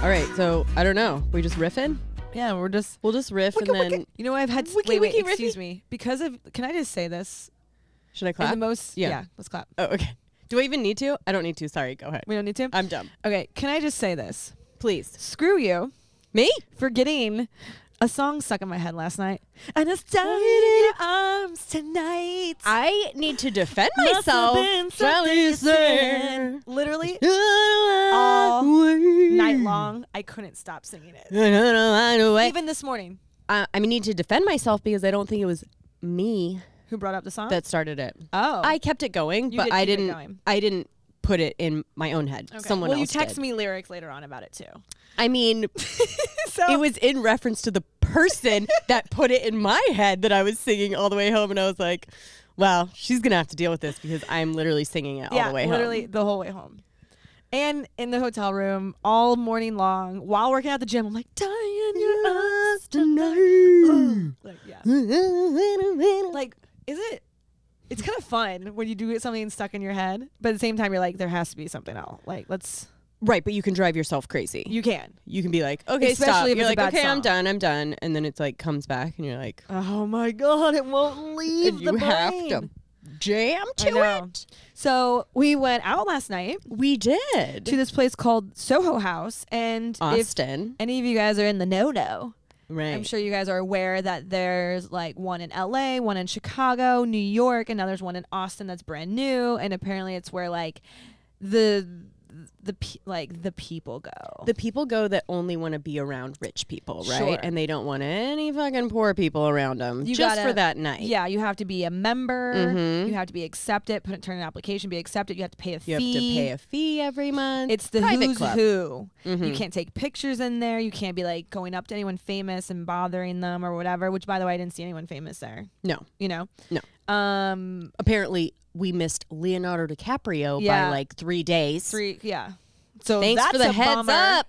All right, so I don't know. We just riffing? Yeah, we'll just riff and then. You know, I've had. Wait, excuse me. Because of. Can I just say this? Should I clap? The most. Yeah, let's clap. Oh, okay. Do I even need to? I don't need to. Sorry, go ahead. We don't need to? I'm dumb. Okay, can I just say this? Please. Screw you. Me? For getting a song stuck in my head last night. And it's dying in your arms tonight. I need to defend myself. Literally all night long, I couldn't stop singing it. Even this morning. I need to defend myself because I don't think it was me who brought up the song that started it. Oh, I kept it going, but I didn't put it in my own head. Okay. Someone else you text did. me lyrics later on about it too. I mean, so it was in reference to the person that put it in my head that I was singing all the way home, and I was like, "Well, she's gonna have to deal with this because I'm literally singing it all the way home." Yeah, literally the whole way home. And in the hotel room all morning long while working at the gym, I'm like, "Dying in your arms tonight." Like, yeah. Like, is it? It's kind of fun when you do get something stuck in your head, but at the same time, you're like, there has to be something else. Like, let's. Right, but you can drive yourself crazy. You can. You can be like, okay, especially stop. If you're it's like, a bad okay, song. I'm done. And then it's like comes back and you're like, oh my God, it won't leave and the you brain. have to jam to it. So we went out last night. We did. To this place called Soho House. And Austin. If any of you guys are in the know, right. I'm sure you guys are aware that there's like one in LA, one in Chicago, New York, and now there's one in Austin that's brand new. And apparently it's where like the people go. The people go that only want to be around rich people, right? Sure. And they don't want any fucking poor people around them for that night. Yeah, you have to be a member. Mm-hmm. You have to be accepted. Turn an application, be accepted. You have to pay a fee. You have to pay a fee every month. It's the private who's club. who. Mm-hmm. You can't take pictures in there. You can't be like going up to anyone famous and bothering them or whatever. Which, by the way, I didn't see anyone famous there. No. You know? No. Apparently, we missed Leonardo DiCaprio by like 3 days. Yeah. So thanks that's for the a heads bummer. up.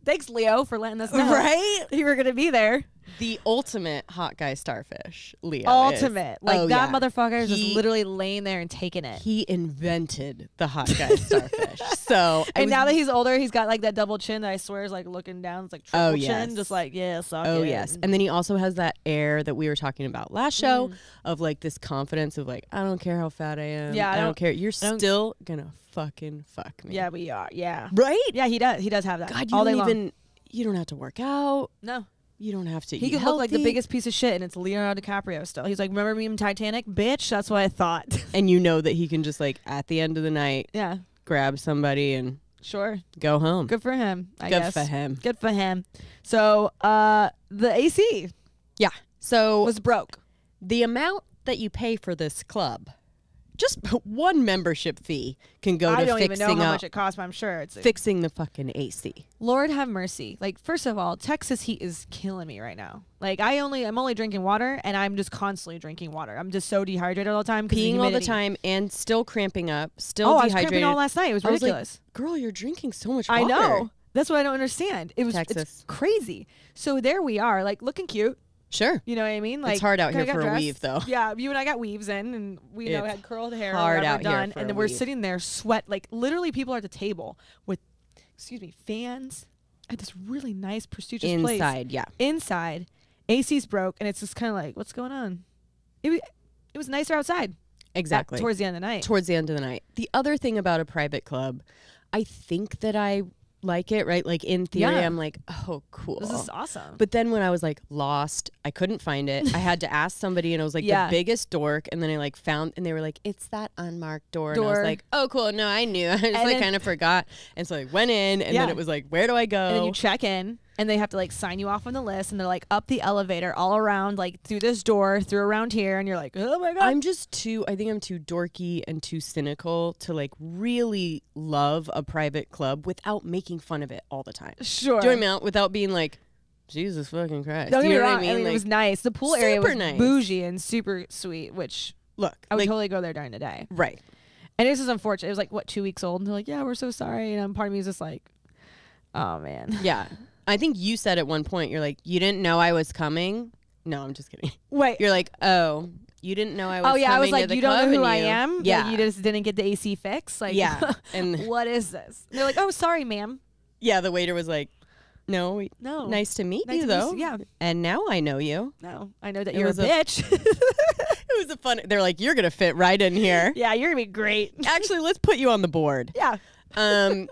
Thanks, Leo, for letting us know. Right? You were going to be there. The ultimate hot guy starfish, Leo. Ultimate. Is. Like that motherfucker is just literally laying there and taking it. He invented the hot guy starfish. So and now that he's older, he's got like that double chin that I swear is like looking down. It's like triple chin. Just like, yeah, suck it. Oh, yes. And then he also has that air that we were talking about last show of like this confidence of like, I don't care how fat I am. Yeah, I don't care. You're still gonna fucking fuck me. Yeah, we are. Yeah. Right? Yeah, he does. He does have that. God, you don't have to work out. No. You don't have to He can look like the biggest piece of shit, and it's Leonardo DiCaprio still. He's like, remember me in Titanic? Bitch, that's what I thought. And you know that he can just like, at the end of the night, yeah, grab somebody and go home. Good for him, I guess. Good for him. So, the AC. Yeah. So was broke. The amount that you pay for this club, just one membership fee can go to fixing I don't even know how much it costs, but I'm sure it's fixing the fucking AC. Lord have mercy. Like, first of all, Texas heat is killing me right now. Like, I'm only drinking water, and I'm just constantly drinking water. I'm just so dehydrated all the time. Peeing all the time and still cramping up, still dehydrated. I was cramping all last night. It was ridiculous. Like, girl, you're drinking so much water. I know. That's what I don't understand. It's crazy. So there we are, like, looking cute. Sure. You know what I mean? Like, it's hard out here for a weave, though. Yeah, you and I got weaves in, and we had curled hair. Hard out here and then we're sitting there, sweat. Like, literally, people are at the table with, fans at this really nice, prestigious place. Inside, yeah. Inside. AC's broke, and it's just kind of like, what's going on? It was nicer outside. Exactly. Towards the end of the night. Towards the end of the night. The other thing about a private club, I think that I like it, right? Like in theory, I'm like, oh, cool. This is awesome. But then when I was like lost, I couldn't find it. I had to ask somebody, and I was like the biggest dork. And then I like found, and they were like, it's that unmarked door. And I was like, oh, cool. No, I knew. I just like kind of forgot. And so I went in, and then it was like, where do I go? And then you check in, and they have to like sign you off on the list, and they're like up the elevator all around, like through this door, through around here, and you're like, oh my God. I think I'm too dorky and too cynical to like really love a private club without making fun of it all the time. Sure. Do you know what I mean? Without being like, Jesus fucking Christ. Don't get me wrong. What I mean? Like, it was nice. The pool area was bougie and super sweet, which I would totally go there during the day. Right. And this is unfortunate. It was like, 2 weeks old? And they're like, yeah, we're so sorry. And part of me is just like, oh, man. Yeah. I think you said at one point, you're like, you didn't know I was coming? No, I'm just kidding. Wait. You're like, oh, you didn't know I was coming. Oh, yeah, I was like, to the you don't know who club I am? Yeah. Like, you just didn't get the AC fix? Like, yeah. And what is this? And they're like, oh, sorry, ma'am. Yeah, the waiter was like, no, nice to meet you, though. Yeah. And now I know you. No, I know that you're a bitch. It was a fun. They're like, you're gonna fit right in here. Yeah, you're gonna be great. Actually, let's put you on the board. Yeah. But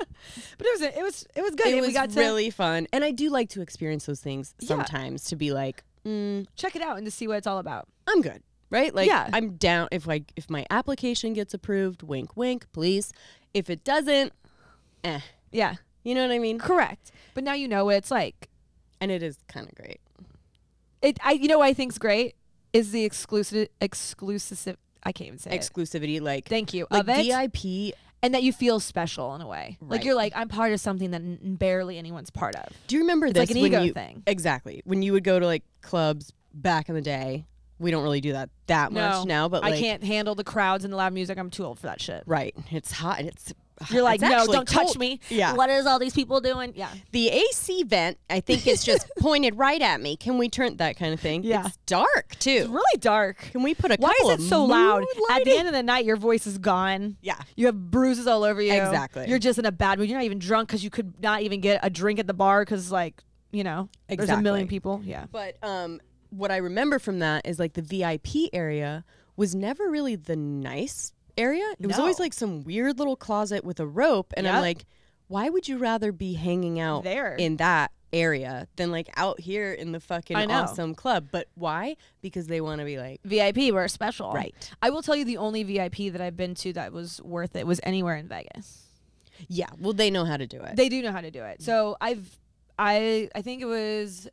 it was good. It was really fun, and I do like to experience those things sometimes to be like, check it out and to see what it's all about. I'm good, right? Like, I'm down if my application gets approved. Wink, wink, please. If it doesn't, Yeah. You know what I mean? Correct. But now you know what it's like. And it is kind of great. You know what I think's great is the exclusive. I can't even say exclusivity. Like, thank you. Like of it, VIP, and that you feel special in a way. Right. Like you're like, I'm part of something that barely anyone's part of. Do you remember it's this? Like an ego thing. Exactly. When you would go to like clubs back in the day, we don't really do that much now. But like, I can't handle the crowds and the loud music. I'm too old for that shit. Right. It's hot. You're like, no, don't cold. touch me. Yeah. What is all these people doing? Yeah. The AC vent, I think, is just pointed right at me. Can we turn that kind of thing? Yeah. It's dark, too. It's really dark. Can we put a Why couple is it of so loud? lighting? At the end of the night, your voice is gone. Yeah. You have bruises all over you. Exactly. You're just in a bad mood. You're not even drunk because you could not even get a drink at the bar because, like, you know, there's a million people. Yeah. But what I remember from that is, like, the VIP area was never really the nice area. It was always like some weird little closet with a rope, and I'm like, why would you rather be hanging out there in that area than like out here in the fucking awesome club? But why? Because they want to be like, VIP, we're special. Right. I will tell you the only VIP that I've been to that was worth it was anywhere in Vegas. Yeah, well, they know how to do it. They do know how to do it. So I think it was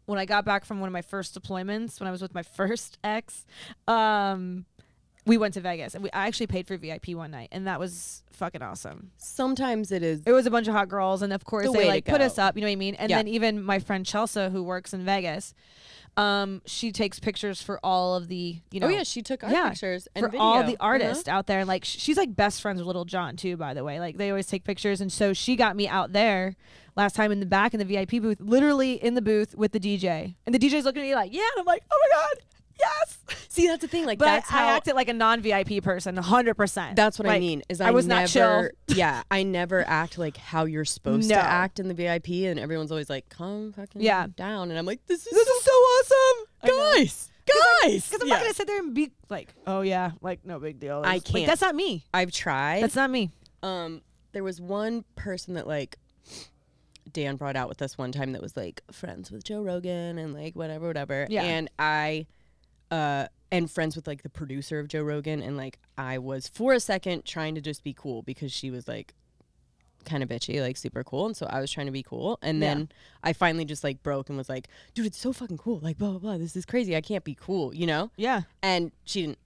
when I got back from one of my first deployments when I was with my first ex. We went to Vegas, and I actually paid for VIP one night, and that was fucking awesome. Sometimes it is. It was a bunch of hot girls, and of course they like put us up. You know what I mean? And Yeah. then even my friend Chelsea, who works in Vegas, she takes pictures for all of the, you know. Oh yeah, she took our pictures and for video. all the artists out there. Like she's like best friends with Little John too, by the way. Like they always take pictures, and so she got me out there last time in the back in the VIP booth, literally in the booth with the DJ, and the DJ's looking at me like, yeah, and I'm like, oh my god. Yes. See, that's the thing. Like, but that's how I acted like a non-VIP person, 100%. That's what like, I mean. Is I was not chill. Yeah, I never act like how you're supposed to act in the VIP, and everyone's always like, "Calm fucking down," and I'm like, "This is so awesome, guys." Because I'm not gonna sit there and be like, "Oh yeah, like no big deal." I can't. Like, that's not me. I've tried. That's not me. There was one person that like Dan brought out with us one time that was like friends with Joe Rogan and like whatever. Yeah. And and friends with like the producer of Joe Rogan, and like I was for a second trying to just be cool because she was like kind of bitchy, like super cool, and so I was trying to be cool, and then I finally just like broke and was like, dude, it's so fucking cool, like blah blah blah, this is crazy, I can't be cool, you know? Yeah. And she didn't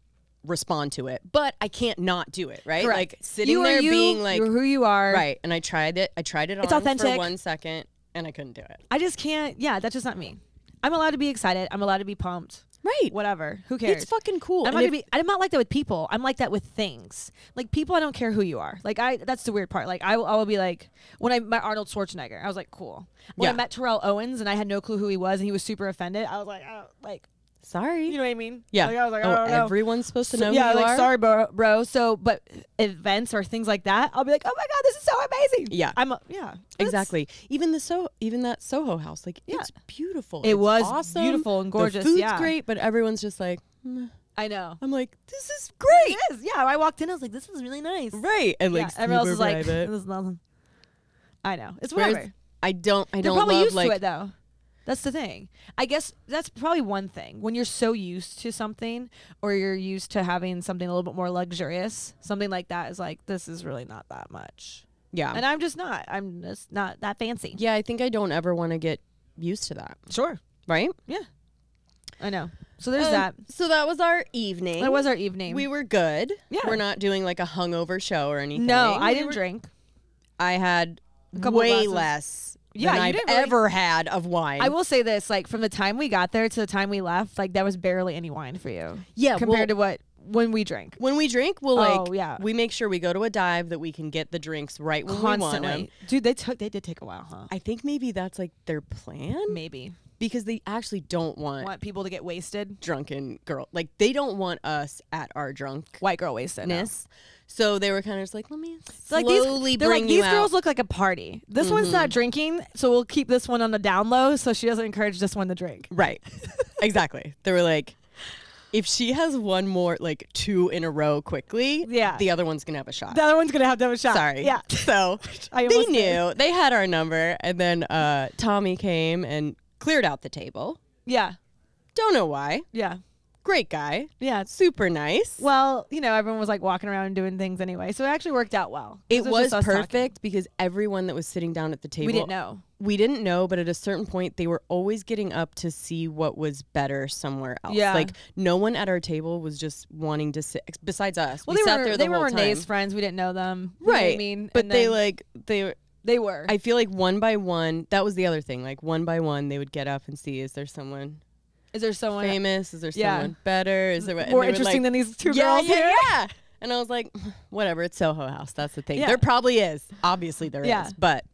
respond to it, but I can't not do it, right? Correct. Like sitting there being like, you're who you are, right? And I tried it it's on authentic. for 1 second, and I couldn't do it. I just can't. Yeah, that's just not me. I'm allowed to be excited. I'm allowed to be pumped. Right. Whatever. Who cares? It's fucking cool. I'm not like that with people. I'm like that with things. Like people, I don't care who you are. Like that's the weird part. Like I will be like, when I met Arnold Schwarzenegger, I was like, cool. When I met Terrell Owens and I had no clue who he was and he was super offended, I was like, oh, like, sorry. you know what I mean? Yeah. Like, I was like, oh, everyone's supposed to know who you like, are? sorry, bro. So, but events or things like that, I'll be like, oh my God, this is so amazing. Yeah. Exactly. Even that Soho house, like, it's beautiful. It was awesome. Beautiful and gorgeous. The food's great, but everyone's just like, I know. I'm like, this is great. It is. Yeah. I walked in, I was like, this is really nice. Right. And like, everyone else is like, this is nothing. I know. It's whatever. I don't They're probably love used like to it though. That's the thing. I guess that's probably one thing. When you're so used to something, or you're used to having something a little bit more luxurious, something like that is like, this is really not that much. Yeah. And I'm just not that fancy. Yeah, I think I don't ever want to get used to that. Sure. Right? Yeah. I know. So there's that. So that was our evening. That was our evening. We were good. Yeah. We're not doing like a hungover show or anything. No, I didn't drink. I had couple way glasses. less Yeah, than you I've didn't really- ever had of wine. I will say this, like from the time we got there to the time we left, like there was barely any wine for you. Yeah, compared to what when we drink. When we drink, we make sure we go to a dive that we can get the drinks right when we want them. Dude, they did take a while, huh? I think maybe that's like their plan. Maybe. Because they actually don't want people to get wasted. Drunken girl. Like, they don't want us at our drunk white girl wastedness. No. So they were kind of just like, let me slowly bring you out. These girls look like a party. This one's not drinking, so we'll keep this one on the down low so she doesn't encourage this one to drink. Right. Exactly. They were like, if she has one more, like 2 in a row quickly, the other one's going to have a shot. The other one's going to have a shot. Sorry. Yeah. So they knew. They had our number. And then Tommy came and cleared out the table. Yeah. Don't know why. Yeah. Great guy. Yeah. Super nice. Well, you know, everyone was like walking around and doing things anyway. So it actually worked out well. It was perfect because everyone that was sitting down at the table. We didn't know, but at a certain point, they were always getting up to see what was better somewhere else. Yeah. Like, no one at our table was just wanting to sit, besides us. Well, they were Renee's friends. We didn't know them. Right. You know what I mean? But they were. I feel like one by one, that was the other thing. Like, one by one, they would get up and see, is there someone famous? Is there someone better? Is there more interesting than these 2 girls here? Yeah. And I was like, whatever, it's Soho House. That's the thing. Yeah. There probably is. Obviously there is. But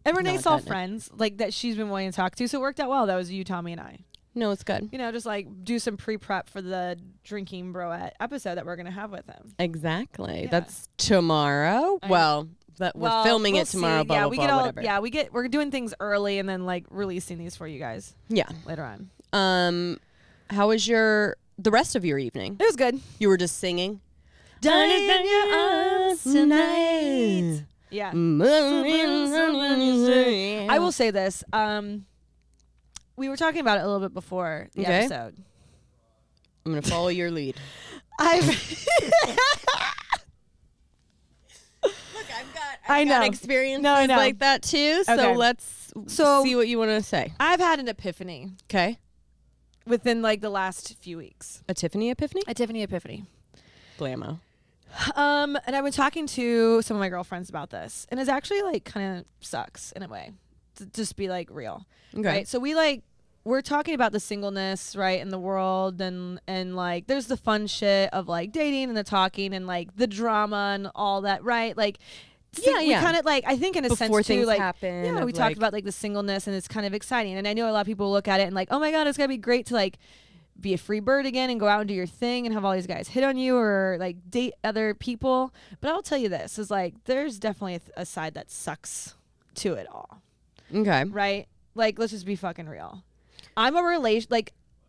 and Renee saw friends like that she's been wanting to talk to, so it worked out well. That was you, Tommy, and I. No, it's good. You know, just like do some pre-prep for the Drinking Broette episode that we're going to have with him. Exactly. Yeah. That's tomorrow. We're filming it tomorrow. Yeah, whatever. We're doing things early and then like releasing these for you guys. Yeah, later on. How was the rest of your evening? It was good. You were just singing. Done it in your arms tonight. Yeah. I will say this. We were talking about it a little bit before the episode. I'm gonna follow your lead. I've got experiences like that too. So let's see what you want to say. I've had an epiphany. Okay. Within like the last few weeks. A Tiffany epiphany? A Tiffany epiphany. Blammo. And I've been talking to some of my girlfriends about this, and it's actually like kind of sucks in a way to just be like real. Okay. Right? So we're talking about the singleness, right, in the world, and like there's the fun shit of like dating and the talking and like the drama and all that, right? Like we kind of like, I think in a before sense too, like happen, we talked about like the singleness, and it's kind of exciting. And I know a lot of people look at it and like, oh my God, it's gonna be great to like be a free bird again and go out and do your thing and have all these guys hit on you or like date other people. But I'll tell you this is like, there's definitely a side that sucks to it all. Okay. Right? Like, let's just be fucking real. I'm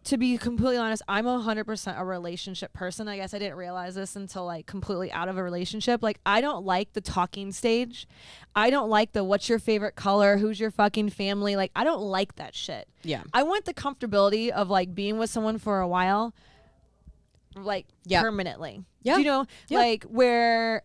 to be completely honest, I'm 100% a relationship person. I guess I didn't realize this until like completely out of a relationship. Like, I don't like the talking stage. I don't like the what's your favorite color, who's your fucking family. Like, I don't like that shit. Yeah. I want the comfortability of like being with someone for a while, like permanently. Yeah. You know, like where,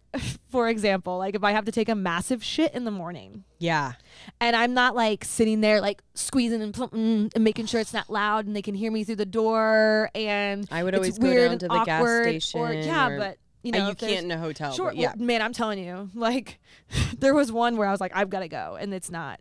for example, like if I have to take a massive shit in the morning. Yeah. And I'm not like sitting there like squeezing and making sure it's not loud and they can hear me through the door. And I would always go down to the gas station. But you know, you can't in a hotel. Sure. Yeah. Well, man, I'm telling you, like there was one where I was like, I've got to go, and it's not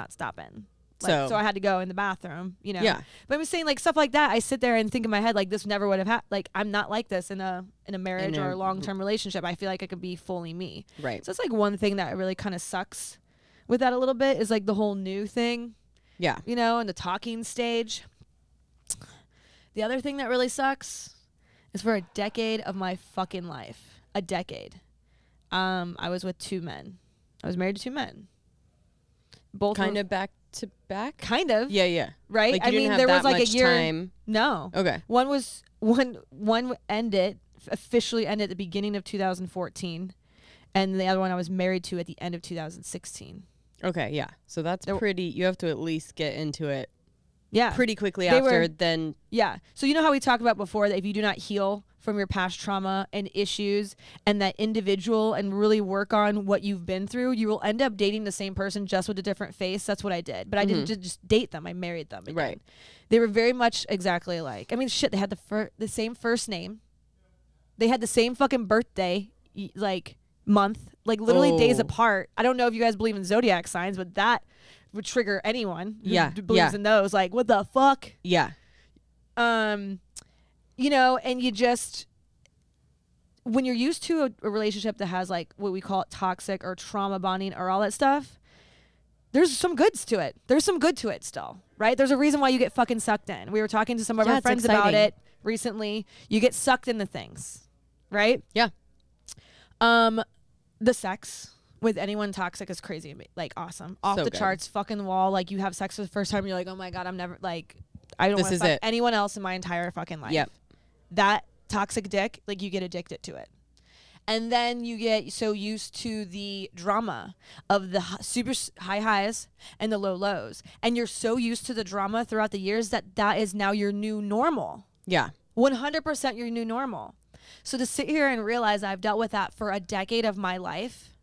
stopping. Like, so I had to go in the bathroom, you know. Yeah. But I'm saying like stuff like that. I sit there and think in my head like this never would have happened. Like I'm not like this in a marriage or a long-term relationship. I feel like I could be fully me. Right. So it's like one thing that really kind of sucks with that a little bit is like the whole new thing. Yeah. You know, in the talking stage. The other thing that really sucks is for a decade of my fucking life. A decade. I was with 2 men. I was married to 2 men. Both kind of back to back? Kind of. Yeah. Right? Like you didn't have there that was like much a year. Time. No. Okay. One officially ended at the beginning of 2014, and the other one I was married to at the end of 2016. Okay, yeah. So that's pretty, you have to at least get into it Yeah. pretty quickly after then. Yeah. So you know how we talked about before that if you do not heal from your past trauma and issues and that individual and really work on what you've been through, you will end up dating the same person just with a different face. That's what I did. But I didn't just date them. I married them again. Right. They were very much exactly alike. I mean, shit, they had the same first name. They had the same fucking birthday, like month, like literally days apart. I don't know if you guys believe in zodiac signs, but that would trigger anyone who believes in those. Like, what the fuck? Yeah. You know, and you just, when you're used to a relationship that has like what we call it toxic or trauma bonding or all that stuff, there's some goods to it. There's some good to it still, right? There's a reason why you get fucking sucked in. We were talking to some of our friends about it recently. You get sucked into things, right? Yeah. The sex with anyone toxic is crazy. Like awesome. Off the charts, fucking wall. Like you have sex for the first time. You're like, oh my God, I'm never like, I don't want to fuck anyone else in my entire fucking life. Yep. That toxic dick, like you get addicted to it. And then you get so used to the drama of the super high highs and the low lows. And you're so used to the drama throughout the years that is now your new normal. Yeah. 100% your new normal. So to sit here and realize I've dealt with that for a decade of my life,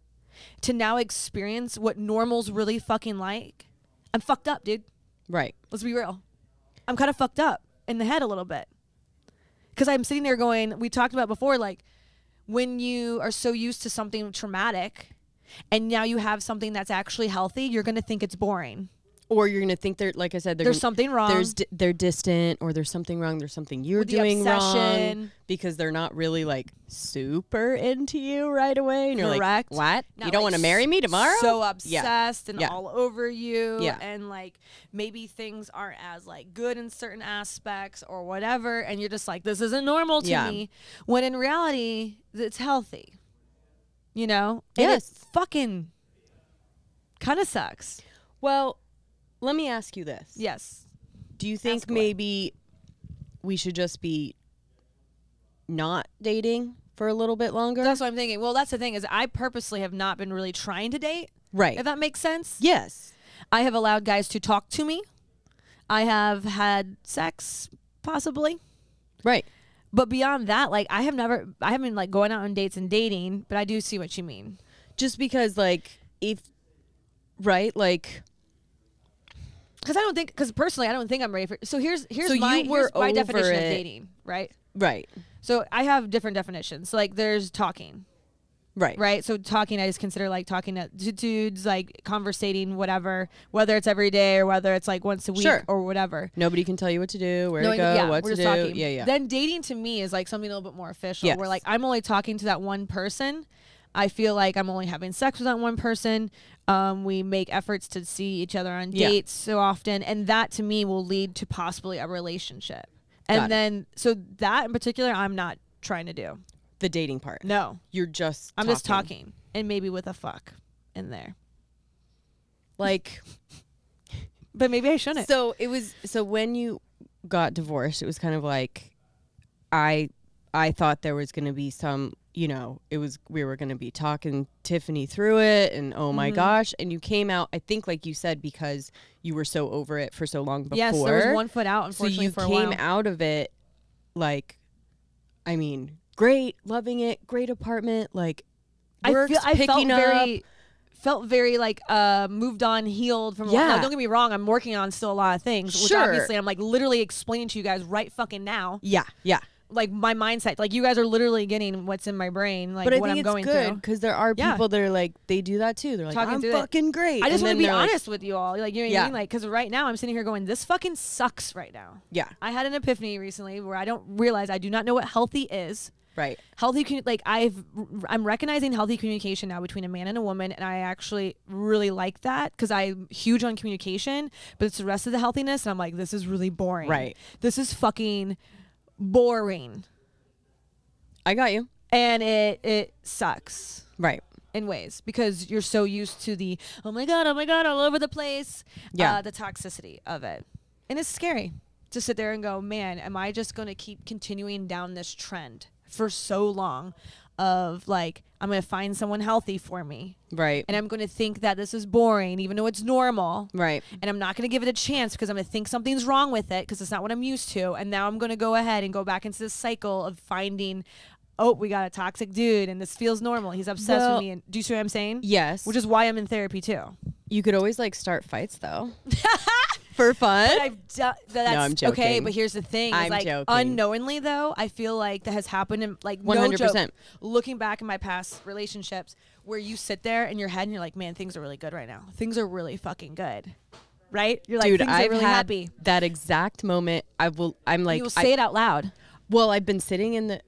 to now experience what normal's really fucking like, I'm fucked up, dude. Right. Let's be real. I'm kind of fucked up in the head a little bit. Because I'm sitting there going, we talked about before, like, when you are so used to something traumatic and now you have something that's actually healthy, you're going to think it's boring. Or you're going to think like I said, there's something wrong. They're distant, or there's something wrong. There's something you're doing wrong because they're not really like super into you right away. And you're like, what? Not you don't want to marry me tomorrow? So obsessed and all over you. Yeah. And like maybe things aren't as like good in certain aspects or whatever. And you're just like, this isn't normal to me. When in reality, it's healthy. You know? Yes. And it fucking kind of sucks. Well, let me ask you this. Yes. Do you think maybe we should just be not dating for a little bit longer? That's what I'm thinking. Well, that's the thing is I purposely have not been really trying to date. Right. If that makes sense. Yes. I have allowed guys to talk to me. I have had sex, possibly. Right. But beyond that, like I haven't like going out on dates and dating, but I do see what you mean. Just because like because personally, I don't think I'm ready for. So here's my definition of dating, right? Right. So I have different definitions. So like there's talking. Right. Right. So talking, I just consider like talking to dudes, like conversating, whatever, whether it's every day or whether it's like once a week or whatever. Nobody can tell you what to do, where to go, what to do. Talking. Yeah. Then dating to me is like something a little bit more official where like I'm only talking to that one person. I feel like I'm only having sex with that one person. We make efforts to see each other on dates so often. And that to me will lead to possibly a relationship. And then, so that in particular, I'm not trying to do. The dating part. No. You're just I'm just talking. And maybe with a fuck in there. Like. But maybe I shouldn't. So when you got divorced, it was kind of like, I thought there was going to be some, you know, we were going to be talking Tiffany through it and oh my gosh. And you came out, I think like you said, because you were so over it for so long before. Yes, there was one foot out, unfortunately, for a while. So you came out of it like, I mean, great, loving it, great apartment, like works, picking up. Felt very like moved on, healed from. Now, don't get me wrong, I'm working on still a lot of things, which obviously I'm like literally explaining to you guys right fucking now. Yeah. Like my mindset, like you guys are literally getting what's in my brain, like but what I'm going through. But I think it's good because there are people that are like, they do that too. They're like, I'm fucking great. I just want to be honest with you all. Like, you know what I mean? Like, because right now I'm sitting here going, this fucking sucks right now. Yeah. I had an epiphany recently where I do not know what healthy is. Right. Healthy, like I'm recognizing healthy communication now between a man and a woman, and I actually really like that because I'm huge on communication, but it's the rest of the healthiness, and I'm like, this is really boring. Right. This is fucking boring. I got you. And it sucks. Right. In ways because you're so used to the oh my god all over the place. Yeah. The toxicity of it. And it's scary to sit there and go, man, am I just going to keep continuing down this trend for so long of like, I'm going to find someone healthy for me. Right. And I'm going to think that this is boring, even though it's normal. Right. And I'm not going to give it a chance because I'm going to think something's wrong with it because it's not what I'm used to. And now I'm going to go ahead and go back into this cycle of finding, oh, we got a toxic dude and this feels normal. He's obsessed with me. And do you see what I'm saying? Yes. Which is why I'm in therapy too. You could always like start fights though. For fun. But I've done that's no, I'm joking. Okay, but here's the thing. I'm like, joking. Unknowingly though, I feel like that has happened in like 100%. No joke, looking back in my past relationships where you sit there in your head and you're like, man, things are really good right now. Things are really fucking good. Right? You're like, dude, things I've are really had happy. That exact moment. I'm like, you will say it out loud. Well, I've been sitting in the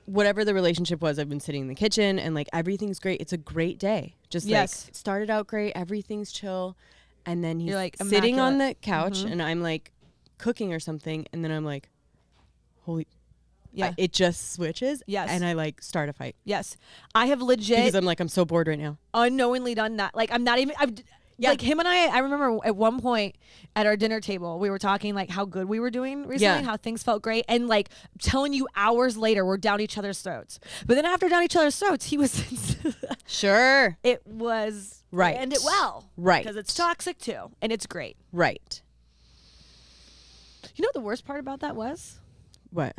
whatever the relationship was, I've been sitting in the kitchen and like everything's great. It's a great day. Just like it started out great. Everything's chill. And then he's like sitting on the couch and I'm like cooking or something. And then I'm like, holy. Yeah. It just switches. Yes. And I like start a fight. Yes. I have legit. Because I'm like, I'm so bored right now. Unknowingly done that. Like I'm not even. Like him and I remember at one point at our dinner table, we were talking like how good we were doing recently, how things felt great. And like telling you hours later, we're down each other's throats. But then after down each other's throats, he was. Sure. It was. Right. And it well. Right. Because it's toxic too. And it's great. Right. You know what the worst part about that was? What?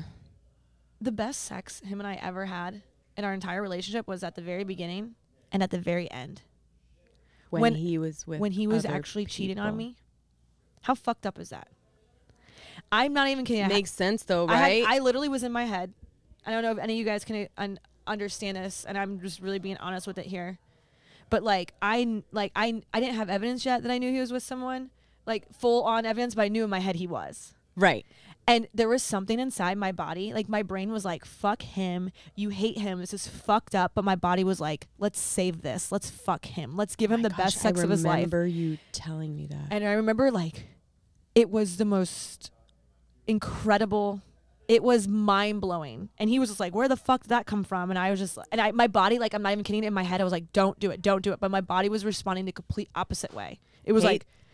The best sex him and I ever had in our entire relationship was at the very beginning and at the very end. When he was actually cheating on me. How fucked up is that? I'm not even kidding. Makes sense though, right? I literally was in my head. I don't know if any of you guys can understand this, and I'm just really being honest with it here. But like I didn't have evidence yet that I knew he was with someone, like full on evidence, but I knew in my head he was. Right. And there was something inside my body, like my brain was like, fuck him, you hate him, this is fucked up. But my body was like, let's save this, let's fuck him, let's give him the best sex of his life. I remember you telling me that. And I remember like, it was the most incredible, it was mind blowing. And he was just like, where the fuck did that come from? And I was just, and my body, like, I'm not even kidding, in my head I was like, don't do it. But my body was responding the complete opposite way. It was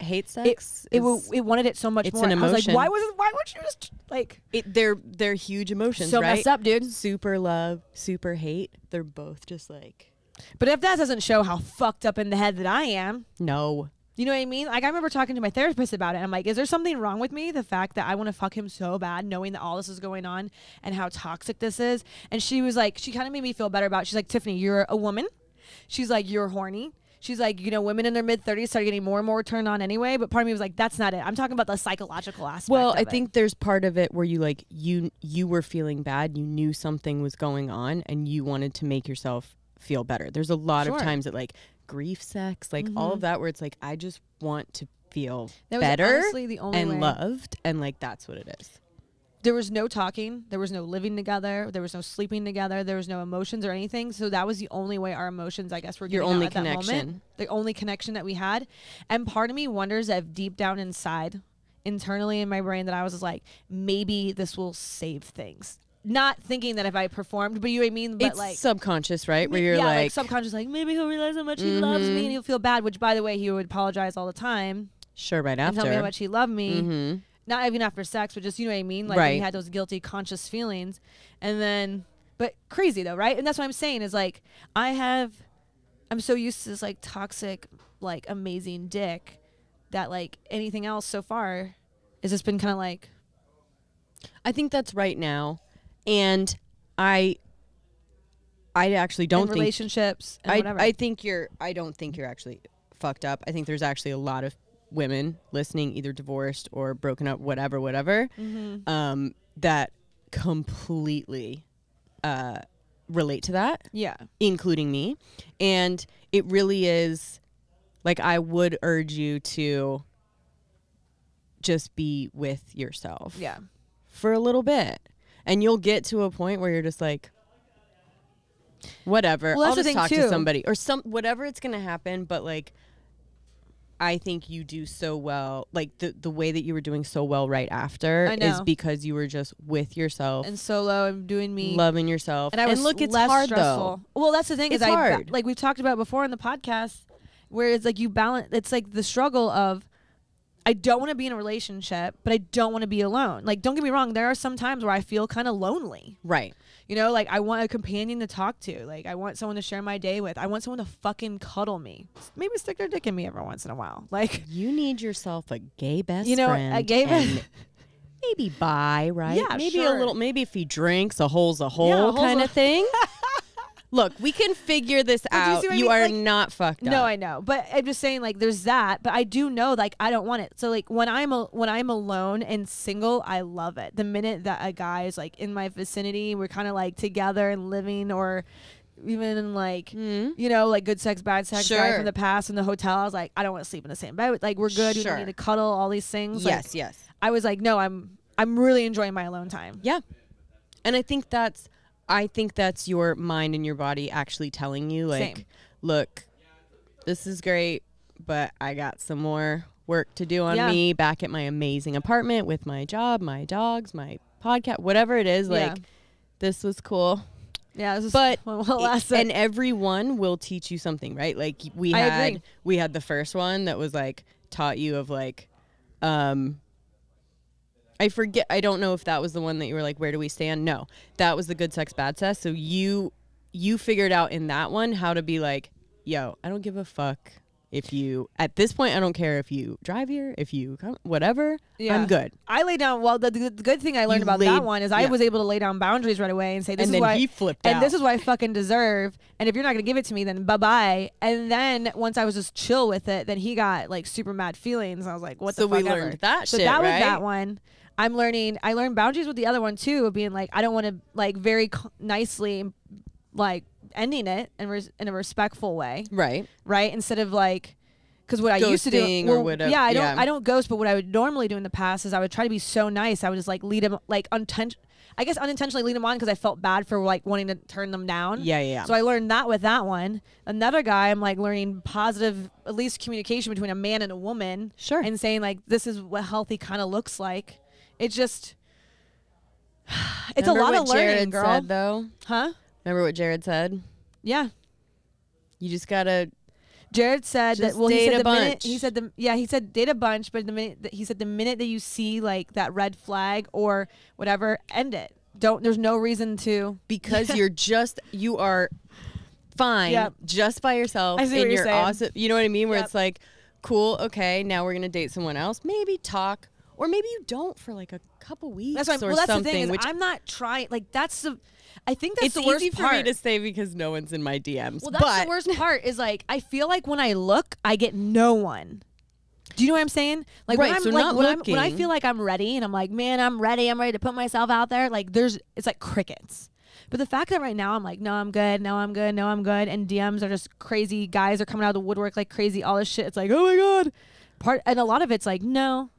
hate sex. It wanted it so much more. An emotion. I was like, why would you just like? They're huge emotions. So right? messed up, dude. Super love, super hate. They're both just like. But if that doesn't show how fucked up in the head that I am, no. You know what I mean? Like I remember talking to my therapist about it. I'm like, is there something wrong with me? The fact that I want to fuck him so bad, knowing that all this is going on and how toxic this is. And she was like, she kind of made me feel better about it. She's like, Tiffany, you're a woman. She's like, you're horny. She's like, you know, women in their mid-30s start getting more and more turned on anyway. But part of me was like, that's not it. I'm talking about the psychological aspect. Well, I think there's part of it where you like you were feeling bad. You knew something was going on, and you wanted to make yourself feel better. There's a lot of times that like grief sex, like all of that, where it's like I just want to feel better and loved, and like that's what it is. There was no talking. There was no living together. There was no sleeping together. There was no emotions or anything. So that was the only way our emotions, I guess, were getting out at that moment. The only connection that we had. And part of me wonders if deep down inside, internally in my brain, that I was just like, maybe this will save things. Not thinking that if I performed, but you know what I mean? But it's like subconscious, right? Where you're like subconscious, like maybe he'll realize how much he loves me and he'll feel bad, which by the way, he would apologize all the time. Sure, right after. And tell me how much he loved me. Not even after sex, but just, you know what I mean? Like he had those guilty, conscious feelings. And then, but crazy though, right? And that's what I'm saying is like, I'm so used to this like toxic, like amazing dick that like anything else so far has just been kind of like. I think that's right now. And I actually don't think relationships and whatever. I don't think you're actually fucked up. I think there's actually a lot of women listening, either divorced or broken up, whatever, that completely relate to that. Yeah. Including me. And it really is like, I would urge you to just be with yourself. Yeah. For a little bit. And you'll get to a point where you're just like, whatever. Well, I'll just talk to somebody or whatever it's going to happen. But like, I think you do so well. Like the way that you were doing so well right after is because you were just with yourself and solo and doing me, loving yourself. And I was look, it's less hard stressful. Though. Well, that's the thing. It's hard. Like we've talked about before in the podcast, where it's like you balance. It's like the struggle of, I don't want to be in a relationship, but I don't want to be alone. Like, don't get me wrong. There are some times where I feel kind of lonely. Right. You know, like I want a companion to talk to. Like I want someone to share my day with. I want someone to fucking cuddle me. Maybe stick their dick in me every once in a while. Like you need yourself a gay best friend. A gay best. Maybe bi, right? Yeah, maybe a little. Maybe if he drinks, a hole's a hole kind of thing. Look, we can figure this out. You are not fucked up. No, I know. But I'm just saying, like, there's that. But I do know, like, I don't want it. So, like, when I'm alone and single, I love it. The minute that a guy is, like, in my vicinity, we're kind of, like, together and living, or even in, like, you know, like, good sex, bad sex, guy from the past in the hotel. I was like, I don't want to sleep in the same bed. Like, we're good. We don't need to cuddle, all these things. Yes, like, I was like, no, I'm really enjoying my alone time. Yeah. And I think that's I think that's your mind and your body actually telling you, like, Same. Look, this is great, but I got some more work to do on me back at my amazing apartment with my job, my dogs, my podcast, whatever it is. Like, this was cool. Yeah, this is but and everyone will teach you something, right? Like we had the first one that was like taught you of like, I forget. I don't know if that was the one that you were like, where do we stand? No, that was the good sex, bad sex. So you figured out in that one how to be like, yo, I don't give a fuck if you, at this point, I don't care if you drive here, if you come, whatever, I'm good. I lay down, well, the good thing I learned about that one is I was able to lay down boundaries right away and say, this is what he flipped out. And this is what I fucking deserve. And if you're not going to give it to me, then bye-bye. And then once I was just chill with it, then he got like super mad feelings. I was like, what the fuck ever. So we learned that shit, that was that one. I learned boundaries with the other one too, of being like, I don't want to like very nicely like ending it in a respectful way. Right. Instead of like, because what I used to do, or whatever. Yeah, I don't ghost, but what I would normally do in the past is I would try to be so nice. I would just like lead him, like unintentionally lead him on because I felt bad for like wanting to turn them down. Yeah. So I learned that with that one. Another guy, I'm like learning positive, at least communication between a man and a woman. Sure. And saying like, this is what healthy kind of looks like. It's just, it's Remember a lot what of learning, Jared girl. said, though? Huh? Remember what Jared said? Yeah. You just gotta. Jared said just that. Well, he said he said date a bunch, but the minute that you see like that red flag or whatever, end it. There's no reason to, because you are fine just by yourself. I see what you're saying. Awesome. You know what I mean? Where it's like, cool, okay, now we're gonna date someone else. Maybe talk, or maybe you don't for like a couple weeks. That's or that's something. The thing is, which I'm not trying. Like I think that's the worst part. It's easy for me to say because no one's in my DMs. Well, that's the worst part is like, I feel like when I look, I get no one. Do you know what I'm saying? Like when I feel like I'm ready and I'm like, man, I'm ready to put myself out there. Like it's like crickets. But the fact that right now I'm like, no, I'm good. No, I'm good. No, I'm good. And DMs are just crazy. Guys are coming out of the woodwork like crazy. All this shit. It's like, oh my God. And a lot of it's like, no.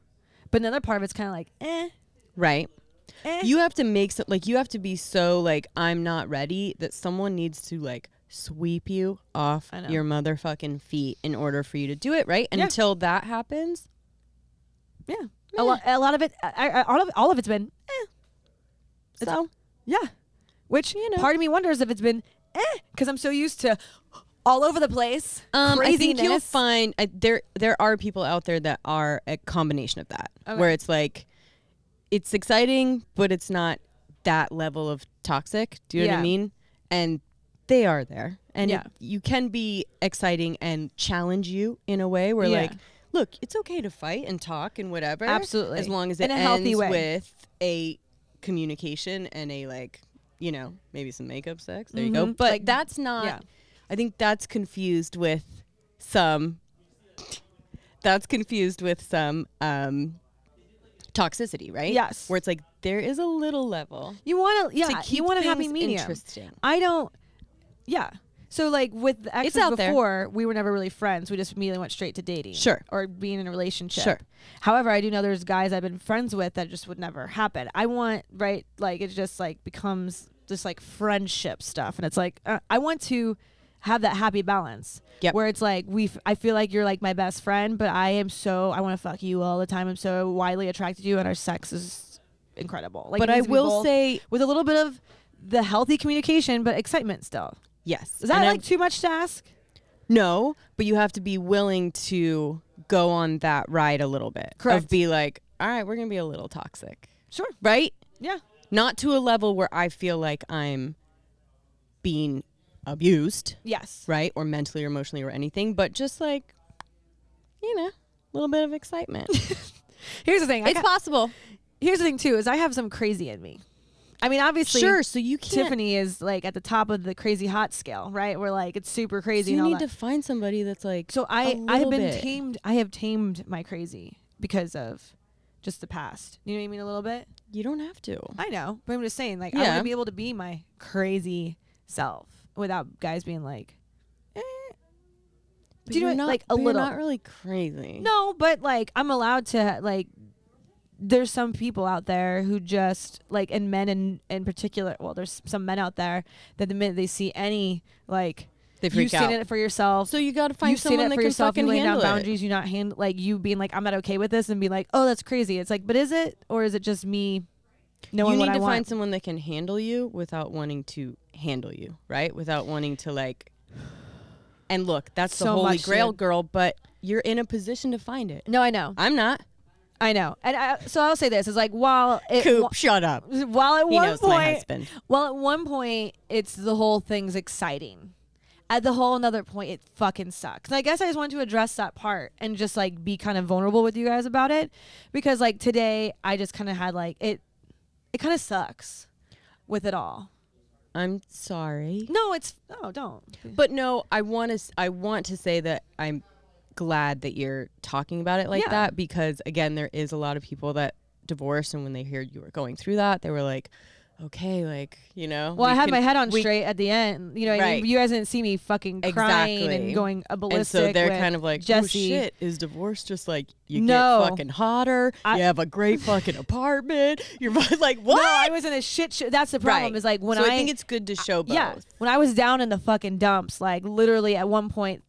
But another part of it's kind of like, eh. Right. You have to you have to be so like, I'm not ready, that someone needs to like sweep you off your motherfucking feet in order for you to do it, right? And until that happens. Yeah. A lot of it, all of it's been, So. Yeah. Which, part of me wonders if it's been, because I'm so used to all over the place. I think you'll find there are people out there that are a combination of that, where it's like, it's exciting, but it's not that level of toxic. Do you know what I mean? And they are there. And you can be exciting and challenge you in a way where like, look, it's okay to fight and talk and whatever. Absolutely. As long as it ends with a communication and a like, you know, maybe some makeup sex. There you go. But like, that's not, I think that's confused with some, toxicity, right? Yes. Where it's like there is a little level. You want to, you want a happy medium. Interesting. I don't. Yeah. So like with the exes before, we were never really friends. We just immediately went straight to dating. Sure. Or being in a relationship. Sure. However, I do know there's guys I've been friends with that just would never happen. I want like it just like becomes just like friendship stuff, and it's like I want to have that happy balance. Yep. Where it's like I feel like you're like my best friend, but I want to fuck you all the time. I'm so widely attracted to you, and our sex is incredible. Like, but I will say, with a little bit of the healthy communication, but excitement still. Yes. Is that like too much to ask? No, but you have to be willing to go on that ride a little bit. Correct. Of be like, all right, we're gonna be a little toxic. Sure. Right? Yeah. Not to a level where I feel like I'm being abused. Yes. Right? Or mentally or emotionally or anything, but just like, you know, a little bit of excitement. Here's the thing. It's possible. Here's the thing too, is I have some crazy in me. I mean, obviously, sure. So you can't. Tiffany is like at the top of the crazy hot scale, right? We're like, it's super crazy. So you and all need that. to find somebody that's like. So I have been tamed. I have tamed my crazy because of just the past. You know what I mean? A little bit. You don't have to. I know, but I'm just saying, like, I want to be able to be my crazy self without guys being like, eh. Do you know, like a little? You're not really crazy. No, but like I'm allowed to like there's some people out there who just like, and men in particular, well, there's some men out there that the minute they see any like, they freak out. You stand in it for yourself. So you got to find someone that can fucking handle it. You lay down boundaries. You not handle, like, you being like, I'm not okay with this, and be like, oh, that's crazy. It's like, but is it, or is it just me knowing what I want? You need to find someone that can handle you without wanting to handle you, right? Without wanting to like. And look, that's the holy grail, girl. But you're in a position to find it. No, I know. I'm not. I know. And so I'll say this is like, while Coop, shut up. While at he one knows point, my husband. While at one point it's the whole thing's exciting. At the whole another point, it fucking sucks. And I guess I just wanted to address that part and just like be kind of vulnerable with you guys about it, because like today I just kind of had like it kind of sucks with it all. I'm sorry. No, don't. But no, I want to say that I'm glad that you're talking about it like that, because again, there is a lot of people that divorce, and when they heard you were going through that, they were like, okay, like, you know. Well, I had my head on straight at the end. You know, right. You guys didn't see me fucking crying and going ballistic. And so they're kind of like, Jessie. Oh shit, is divorce just like you get fucking hotter? You have a great fucking apartment. You're like, what? No, I was in a shit show. That's the problem. Is like when I think it's good to show both. Yeah, when I was down in the fucking dumps, like literally at one point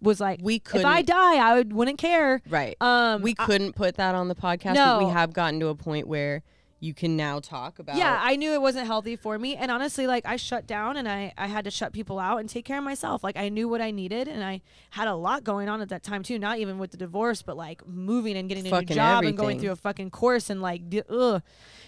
was like, if I die, I wouldn't care. Right. We couldn't put that on the podcast, but we have gotten to a point where you can now talk about. Yeah, I knew it wasn't healthy for me. And honestly, like I shut down and I had to shut people out and take care of myself. Like I knew what I needed, and I had a lot going on at that time too. Not even with the divorce, but like moving and getting a new job and going through a fucking course and like, ugh.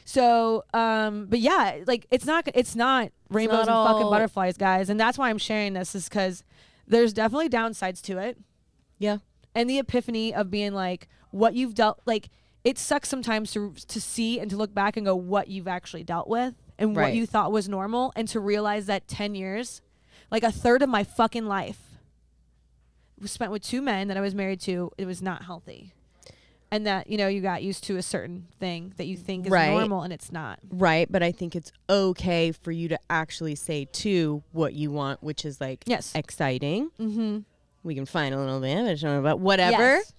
So, but yeah, like it's not rainbows and fucking butterflies, guys. And that's why I'm sharing this, is because there's definitely downsides to it. Yeah. And the epiphany of being like, what you've dealt, like, it sucks sometimes to see and to look back and go what you've actually dealt with and what you thought was normal, and to realize that 10 years, like a third of my fucking life was spent with two men that I was married to. It was not healthy. And that, you know, you got used to a certain thing that you think is normal, and it's not. Right. But I think it's okay for you to actually say too what you want, which is like exciting. Mm-hmm. We can find a little damage on about whatever. Yes.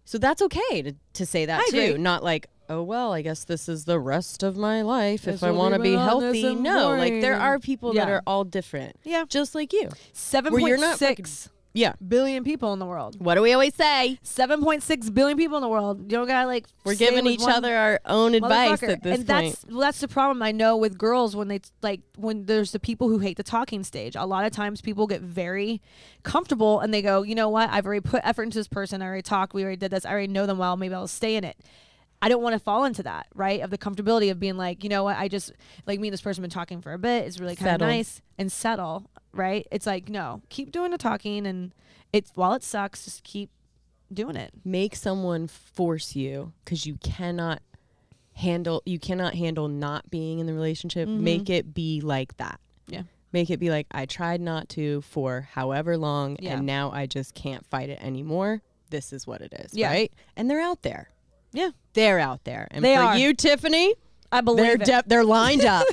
So that's okay to say that too. Agree. Not like, oh, well, I guess this is the rest of my life if I want to be healthy. No, like there are people that are all different. Yeah. Just like you. 7.6 billion people in the world. What do we always say? 7.6 billion people in the world. You don't gotta like. We're giving each other our own advice at this point. That's the problem I know with girls when when there's the people who hate the talking stage. A lot of times people get very comfortable and they go, you know what? I've already put effort into this person. I already talked. We already did this. I already know them well. Maybe I'll stay in it. I don't want to fall into that, right? Of the comfortability of being like, you know what? I just, like, me and this person been talking for a bit. It's really kind of nice, and settle, right? It's like, no, keep doing the talking, and while it sucks, just keep doing it. Make someone force you, because you cannot handle not being in the relationship. Mm-hmm. Make it be like that. Yeah. Make it be like, I tried not to for however long, and now I just can't fight it anymore. This is what it is, right? And they're out there. Yeah. They're out there. And for you, Tiffany, I believe they're lined up.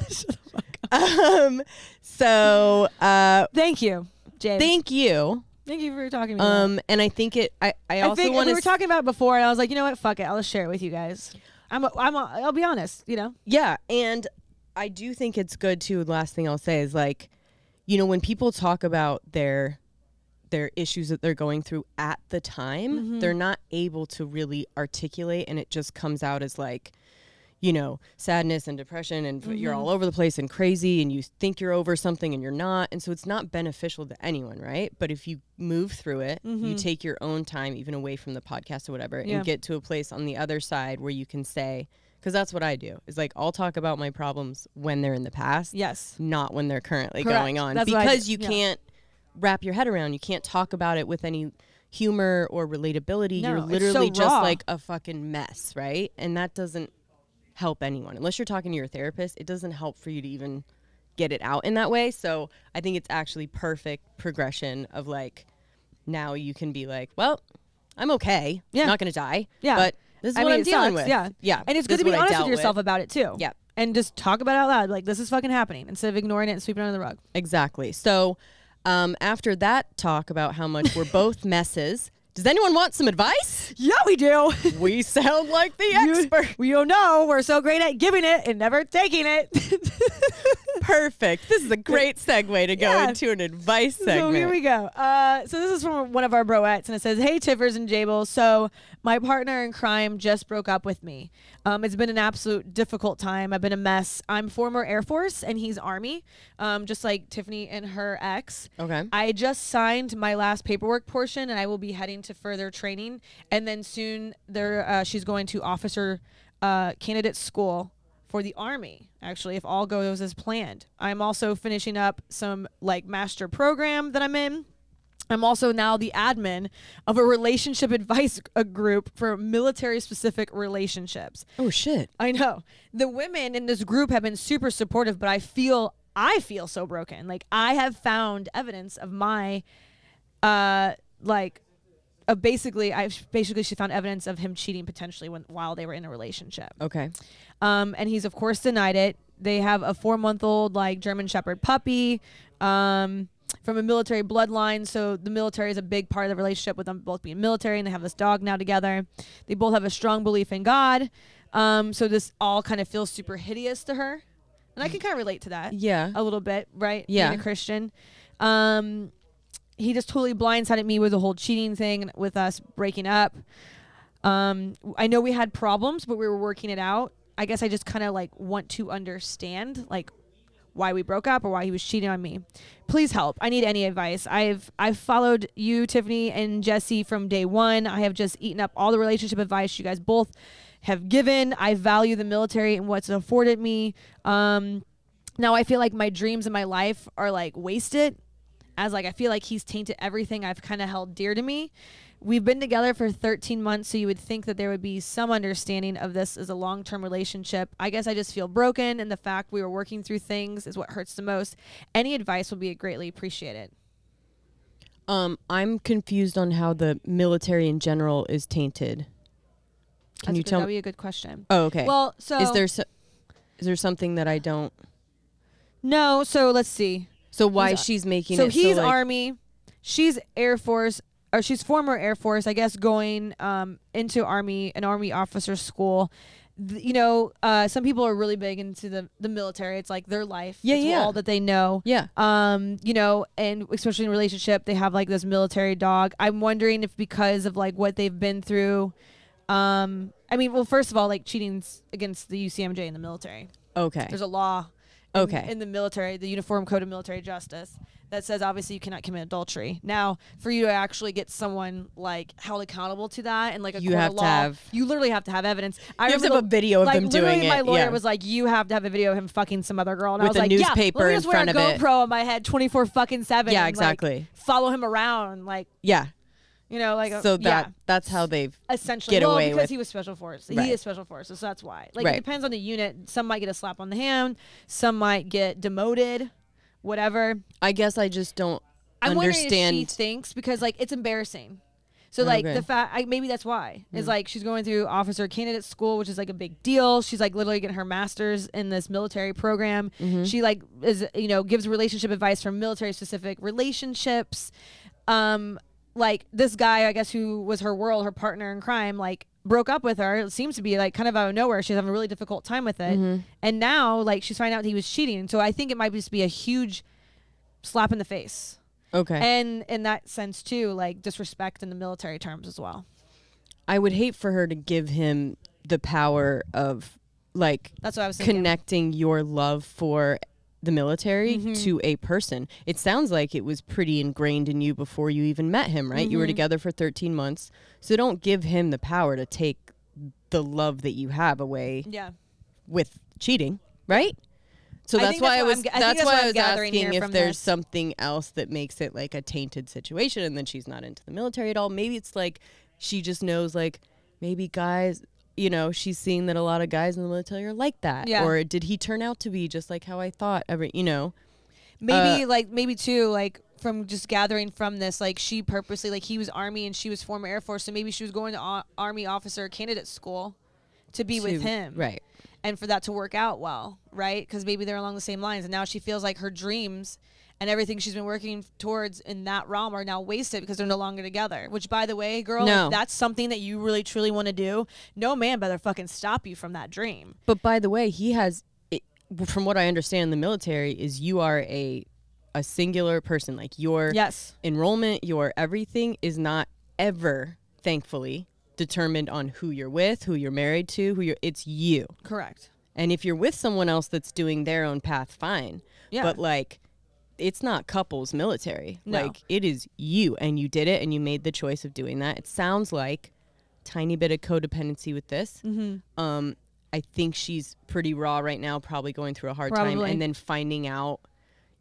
So thank you, James. Thank you. Thank you for talking to me. And I think I also want to. We were talking about it before, and I was like, you know what? Fuck it. I'll just share it with you guys. I'll be honest, you know? Yeah. And I do think it's good too. The last thing I'll say is, like, you know, when people talk about their issues that they're going through at the time, they're not able to really articulate, and it just comes out as like, you know, sadness and depression, and you're all over the place and crazy, and you think you're over something and you're not, and so it's not beneficial to anyone, right? But if you move through it, you take your own time, even away from the podcast or whatever, and get to a place on the other side where you can say, because that's what I do, is like, I'll talk about my problems when they're in the past, not when they're currently going on. That's because you can't wrap your head around. You can't talk about it with any humor or relatability. You're literally just like a fucking mess, right? And that doesn't help anyone. Unless you're talking to your therapist, it doesn't help for you to even get it out in that way. So I think it's actually perfect progression of, like, now you can be like, well, I'm okay. I'm not going to die. Yeah. But this is what I'm dealing with. Yeah. And it's good to be honest with yourself about it too. Yeah. And just talk about it out loud. Like, this is fucking happening, instead of ignoring it and sweeping it under the rug. Exactly. So after that talk about how much we're both messes, Does anyone want some advice? Yeah, we do. We sound like the expert. We don't know. We're so great at giving it and never taking it. Perfect. This is a great segue to go into an advice segment. So here we go. So this is from one of our Broettes, and it says, "Hey, Tiffers and Jables. So my partner in crime just broke up with me. It's been an absolute difficult time. I've been a mess. I'm former Air Force, and he's Army, just like Tiffany and her ex. Okay. I just signed my last paperwork portion, and I will be heading to further training. And then soon she's going to officer candidate school for the Army, actually, if all goes as planned. I'm also finishing up some like master program that I'm in. I'm also now the admin of a relationship advice group for military-specific relationships." Oh, shit. I know. The women in this group have been super supportive, but I feel so broken. Like, I have found evidence of my, she found evidence of him cheating potentially while they were in a relationship. Okay. And he's of course denied it. They have a 4-month-old like German Shepherd puppy, from a military bloodline. So the military is a big part of the relationship with them both being military, and they have this dog now together. They both have a strong belief in God. So this all kind of feels super hideous to her. And I can kind of relate to that. Yeah. A little bit, right? Yeah. Being a Christian. He just totally blindsided me with the whole cheating thing with us breaking up. I know we had problems, but we were working it out. I guess I just kind of like want to understand like why we broke up or why he was cheating on me. Please help. I need any advice. I've followed you, Tiffany, and Jessie from day one. I have just eaten up all the relationship advice you guys both have given. I value the military and what's afforded me. Now I feel like my dreams in my life are like wasted, as like I feel like he's tainted everything I've kind of held dear to me. We've been together for 13 months, so you would think that there would be some understanding of this as a long-term relationship. I guess I just feel broken, and the fact we were working through things is what hurts the most. Any advice will be greatly appreciated. I'm confused on how the military in general is tainted. Can you tell me? That would be a good question. Oh, okay. Well, so is there something that I don't? No. So let's see. So why she's making so it? He's Army, she's Air Force, or she's former Air Force, I guess, going into an Army officer school. Some people are really big into the military. It's like their life. It's all that they know. Yeah. And especially in a relationship, they have like this military dog. I'm wondering if because of like what they've been through. First of all, like cheating's against the UCMJ in the military. Okay. There's a law. In the military, the Uniform Code of Military Justice, that says obviously you cannot commit adultery. Now, for you to actually get someone like held accountable to that and like a court of law, you literally have to have evidence. You have to have a video of them doing it. My lawyer was like, "You have to have a video of him fucking some other girl," and with I was like, newspaper in front of it. Let me just wear a GoPro on my head 24/7. Yeah, exactly. Like, follow him around, like that's how they've essentially get away because with. He was special force. Right. He is special forces, so that's why. Like it depends on the unit. Some might get a slap on the hand. Some might get demoted. Whatever. I guess I just don't I'm understand. Wondering if she thinks because like it's embarrassing. So like the fact maybe that's why is like she's going through officer candidate school, which is like a big deal. She's like literally getting her master's in this military program. Mm-hmm. She like is gives relationship advice for military specific relationships. Like this guy, I guess, who was her world, her partner in crime, like broke up with her. It seems to be like kind of out of nowhere. She's having a really difficult time with it. Mm-hmm. And now like she's finding out he was cheating. So I think it might just be a huge slap in the face. Okay. And in that sense too, like disrespect in the military terms as well. I would hate for her to give him the power of like that's what I was thinking. Connecting your love for the military to a person. It sounds like it was pretty ingrained in you before you even met him, right? You were together for 13 months. So don't give him the power to take the love that you have away with cheating, right? So that's why I was asking if there's something else that makes it like a tainted situation and then she's not into the military at all. Maybe it's like she just knows like maybe guys, she's seeing that a lot of guys in the military are like that. Yeah. Or did he turn out to be just like how I thought? Maybe too, like from just gathering from this, like she purposely, like he was Army and she was former Air Force, so maybe she was going to Army officer candidate school to be with him. Right. And for that to work out well, right? Because maybe they're along the same lines. And now she feels like her dreams and everything she's been working towards in that realm are now wasted because they're no longer together. Which, by the way, girl, if that's something that you really, truly want to do, no man better fucking stop you from that dream. But by the way, he has, from what I understand in the military, is you are a singular person. Like your enrollment, your everything is not ever, thankfully, determined on who you're with, who you're married to, it's you. Correct. And if you're with someone else that's doing their own path, fine. Yeah. But like, it's not couples military. No. Like, it is you, and you did it, and you made the choice of doing that. It sounds like tiny bit of codependency with this. Mm-hmm. I think she's pretty raw right now, probably going through a hard time, and then finding out.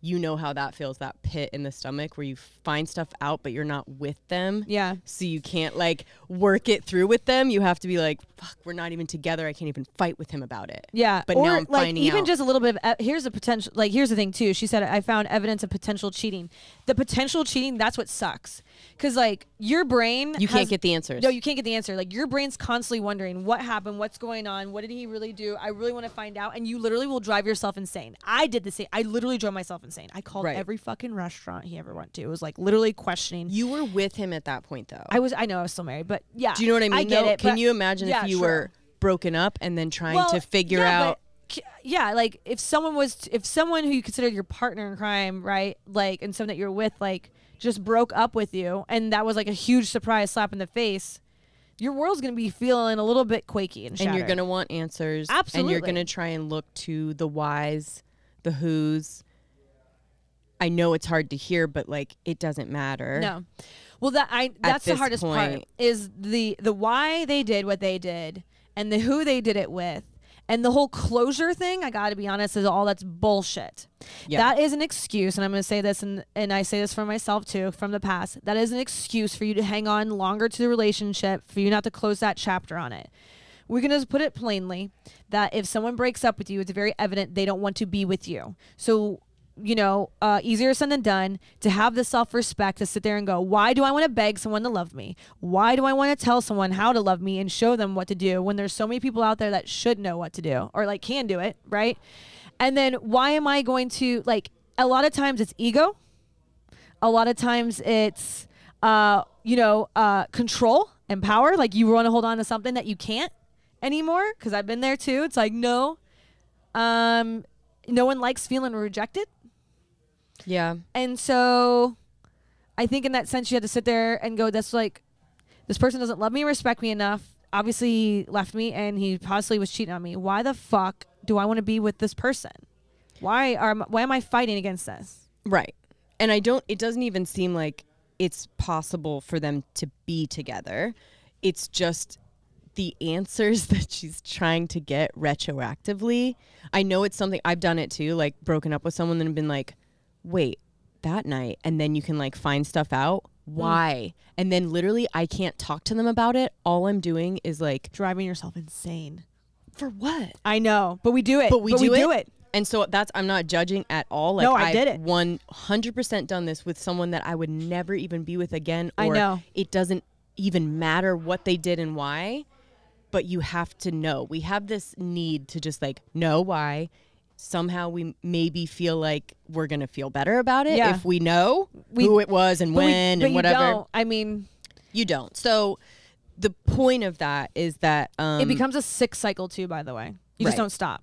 You know how that feels, that pit in the stomach where you find stuff out, but you're not with them. Yeah. So you can't like work it through with them. You have to be like, fuck, we're not even together. I can't even fight with him about it. Yeah. But now I'm finding even out. Just a little bit of, here's a potential, like, here's the thing too. She said, I found evidence of potential cheating. The potential cheating, that's what sucks. Cause like your brain. You can't get the answers. No, you can't get the answer. Like your brain's constantly wondering what happened, what's going on, what did he really do? I really want to find out. And you literally will drive yourself insane. I did the same. I literally drove myself insane. I called every fucking restaurant he ever went to. It was like literally questioning. You were with him at that point though. I know I was still married, but yeah. Do you know what I mean? I get it. Can you imagine if you were broken up and then trying to figure out? Like if someone who you considered your partner in crime, right? Like, and someone that you're with, like, just broke up with you, and that was like a huge surprise slap in the face. Your world's gonna be feeling a little bit quaky and shattered. And you're gonna want answers. Absolutely. And you're gonna try and look to the whys, the whos. I know it's hard to hear, but like it doesn't matter. No. Well, that's the hardest part is the why they did what they did and the who they did it with. And the whole closure thing, I got to be honest, is all that's bullshit. Yeah. That is an excuse, and I'm going to say this, and I say this for myself too, from the past. That is an excuse for you to hang on longer to the relationship, for you not to close that chapter on it. We're going to put it plainly that if someone breaks up with you, it's very evident they don't want to be with you. So, you know, easier said than done to have the self-respect to sit there and go, why do I want to beg someone to love me? Why do I want to tell someone how to love me and show them what to do when there's so many people out there that should know what to do or like can do it, right? And then why am I going to, like, a lot of times it's ego. A lot of times it's, control and power. Like you want to hold on to something that you can't anymore. Cause I've been there too. It's like, no one likes feeling rejected. Yeah. And so I think in that sense, you had to sit there and go, that's like, this person doesn't love me or respect me enough. Obviously he left me and he possibly was cheating on me. Why the fuck do I want to be with this person? Why am I fighting against this? Right. And it doesn't even seem like it's possible for them to be together. It's just the answers that she's trying to get retroactively. I know it's something I've done it too, like broken up with someone and been like, wait, that night. And then you can like find stuff out. Why? And then literally I can't talk to them about it. All I'm doing is like driving yourself insane. For what? I know, but we do it. But we do it. And so I'm not judging at all. Like, no, I did it. 100% done this with someone that I would never even be with again. Or I know. It doesn't even matter what they did and why. But you have to know. We have this need to just like know why. Somehow we maybe feel like we're going to feel better about it if we know who it was and when and whatever. You don't. I mean, you don't. So the point of that is that it becomes a sick cycle too, by the way. You just don't stop.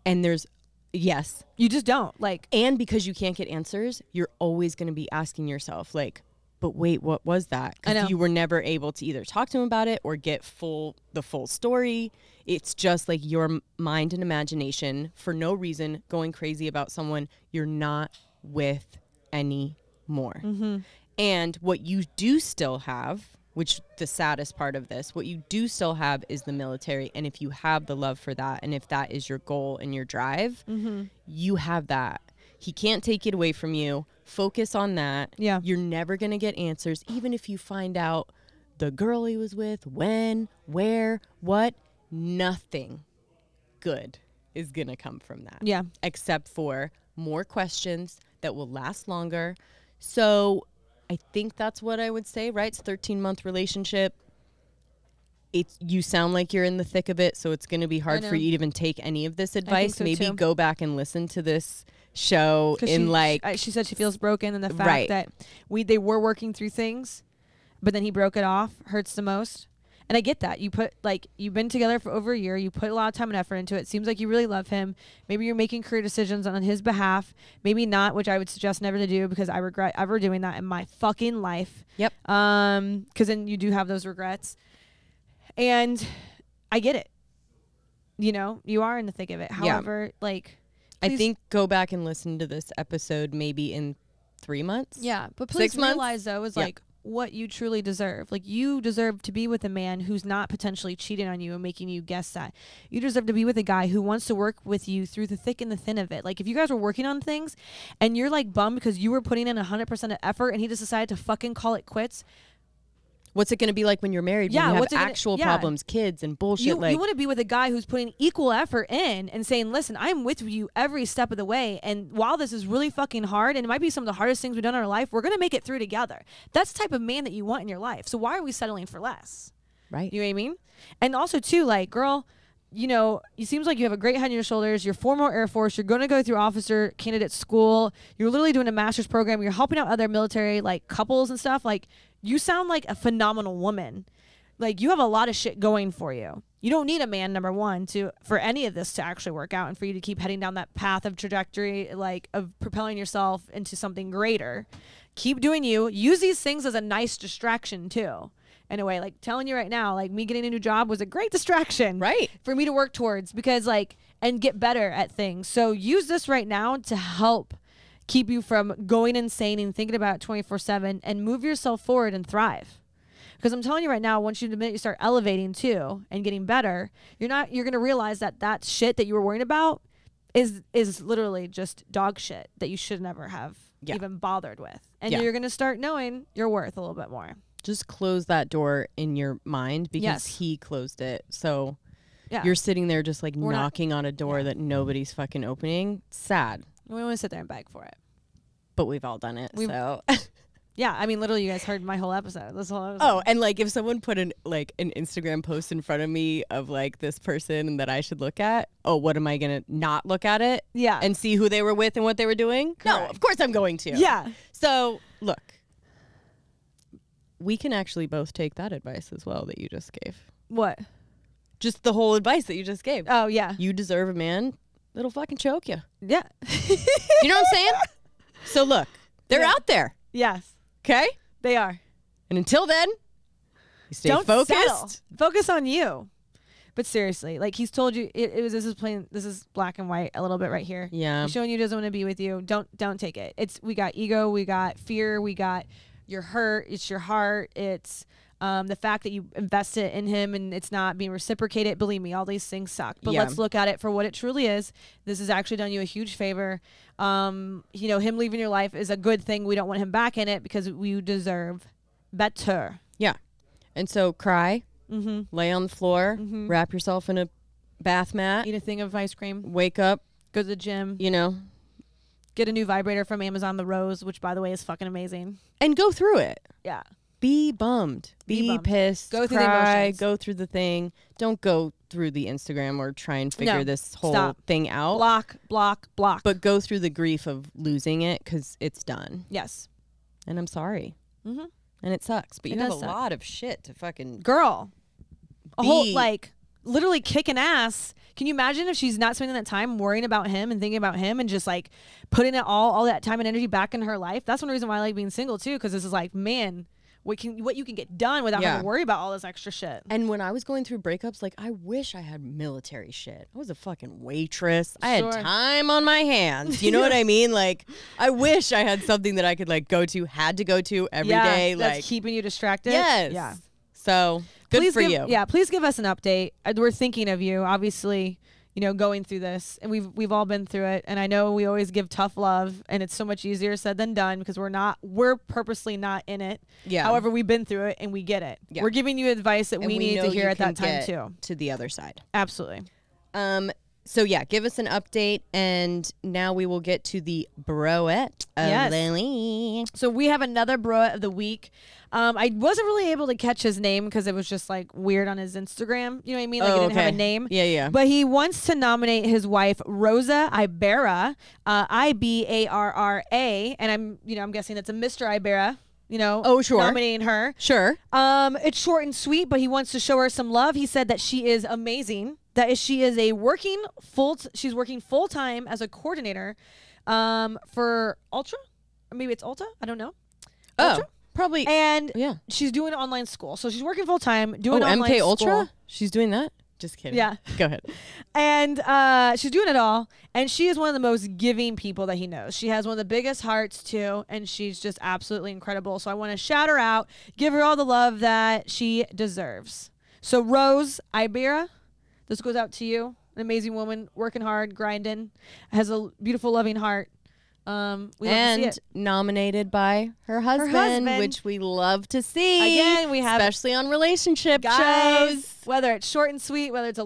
And you just don't. Like, and because you can't get answers, you're always going to be asking yourself like, but wait, what was that? Because you were never able to either talk to him about it or get the full story. It's just like your mind and imagination for no reason going crazy about someone you're not with anymore. Mm-hmm. And what you do still have, which the saddest part of this, what you do still have is the military. And if you have the love for that, and if that is your goal and your drive, you have that. He can't take it away from you. Focus on that. Yeah. You're never going to get answers, even if you find out the girl he was with, when, where, what. Nothing good is going to come from that. Yeah. Except for more questions that will last longer. So I think that's what I would say, right? It's a 13-month relationship. you sound like you're in the thick of it, so it's going to be hard for you to even take any of this advice. So maybe go back and listen to this show in she said she feels broken, and the fact that they were working through things, but then he broke it off hurts the most. And I get that. You've been together for over a year. You put a lot of time and effort into it. Seems like you really love him. Maybe you're making career decisions on his behalf. Maybe not, which I would suggest never to do, because I regret ever doing that in my fucking life. Yep. Because then you do have those regrets. And I get it. You are in the thick of it. However, I think go back and listen to this episode maybe in 3 months. Yeah, but please realize though is what you truly deserve. You deserve to be with a man who's not potentially cheating on you and making you guess that. You deserve to be with a guy who wants to work with you through the thick and the thin of it. If you guys were working on things and you're bummed because you were putting in 100% of effort and he just decided to fucking call it quits. What's it going to be like when you're married? Yeah, when you have actual problems, kids, and bullshit. You want to be with a guy who's putting equal effort in and saying, listen, I'm with you every step of the way. And while this is really fucking hard, and it might be some of the hardest things we've done in our life, we're going to make it through together. That's the type of man that you want in your life. So why are we settling for less? Right. You know what I mean? And also, too, girl, it seems like you have a great head on your shoulders. You're former Air Force. You're going to go through officer candidate school. You're literally doing a master's program. You're helping out other military, couples and stuff. You sound like a phenomenal woman. You have a lot of shit going for you. You don't need a man, number one, for any of this to actually work out and for you to keep heading down that path of trajectory, of propelling yourself into something greater. Keep doing you. Use these things as a nice distraction, too. In a way, telling you right now, me getting a new job was a great distraction. Right. For me to work towards because, and get better at things. So use this right now to help keep you from going insane and thinking about it 24/7 and move yourself forward and thrive. Because I'm telling you right now, the minute you start elevating too and getting better, you're going to realize that shit that you were worrying about is literally just dog shit that you should never have even bothered with. And you're going to start knowing your worth a little bit more. Just close that door in your mind because he closed it. So you're sitting there just knocking on a door that nobody's fucking opening. Sad. We want to sit there and beg for it. But we've all done it. So yeah, I mean, literally, you guys heard my whole episode. This whole episode. Oh, and if someone put an Instagram post in front of me of this person that I should look at, what am I gonna not look at it? Yeah, and see who they were with and what they were doing? Correct. No, of course I'm going to. Yeah. So look, we can actually both take that advice as well that you just gave. What? Just the whole advice that you just gave. Oh yeah. You deserve a man that'll fucking choke you. Yeah. You know what I'm saying? So look, they're out there. Yes. Okay? They are. And until then, you stay focused. Settle. Focus on you. But seriously, he's told you this is black and white a little bit right here. Yeah. He's showing you he doesn't want to be with you. Don't take it. We got ego, we got fear, we got your hurt, it's your heart, it's the fact that you invested in him and it's not being reciprocated. Believe me, all these things suck. But let's look at it for what it truly is. This has actually done you a huge favor. Him leaving your life is a good thing. We don't want him back in it because we deserve better. Yeah. And so cry, lay on the floor, wrap yourself in a bath mat. Eat a thing of ice cream. Wake up. Go to the gym. Get a new vibrator from Amazon, the Rose, which, by the way, is fucking amazing. And go through it. Yeah. Be bummed. Be pissed. Go through cry, the emotions. Go through the thing. Don't go through the Instagram or try and figure this whole thing out. Block. But go through the grief of losing it because it's done. Yes. And I'm sorry. And it sucks. But you have a lot of shit to fucking... Girl. A whole, literally kicking ass. Can you imagine if she's not spending that time worrying about him and thinking about him and just putting it all that time and energy back in her life? That's one reason why I like being single too, because this is man, what you can get done without having to worry about all this extra shit. And when I was going through breakups, I wish I had military shit. I was a fucking waitress. I had time on my hands. You know what I mean? I wish I had something that I could had to go to every day. That's keeping you distracted. Yes. Yeah. So good for you. Yeah, please give us an update. We're thinking of you, obviously, going through this, and we've all been through it. And I know we always give tough love, and it's so much easier said than done because we're purposely not in it. Yeah. However, we've been through it and we get it. Yeah. We're giving you advice that we need to hear at that time too. To the other side. Absolutely. So yeah, give us an update, and now we will get to the Broette of Lily. So we have another Broette of the week. I wasn't really able to catch his name because it was just like weird on his Instagram. You know what I mean? Like he didn't have a name. Yeah. But he wants to nominate his wife Rosa Ibarra, Ibarra, and I'm guessing that's a Mr. Ibarra. Nominating her. Sure. It's short and sweet, but he wants to show her some love. He said that she is amazing. She is she's working full time as a coordinator, for Ultra, or maybe it's Ulta. I don't know. Ultra? Probably. And she's doing online school, so she's working full time doing online MK school. Ultra. She's doing that. Just kidding. Yeah. Go ahead. And she's doing it all. And she is one of the most giving people that he knows. She has one of the biggest hearts, too. And she's just absolutely incredible. So I want to shout her out. Give her all the love that she deserves. So Rose Ibarra, this goes out to you. An amazing woman, working hard, grinding. Has a beautiful, loving heart. We love to see it. Nominated by her husband, which we love to see. Again, we have, especially on relationship guys, shows. Whether it's short and sweet, whether it's a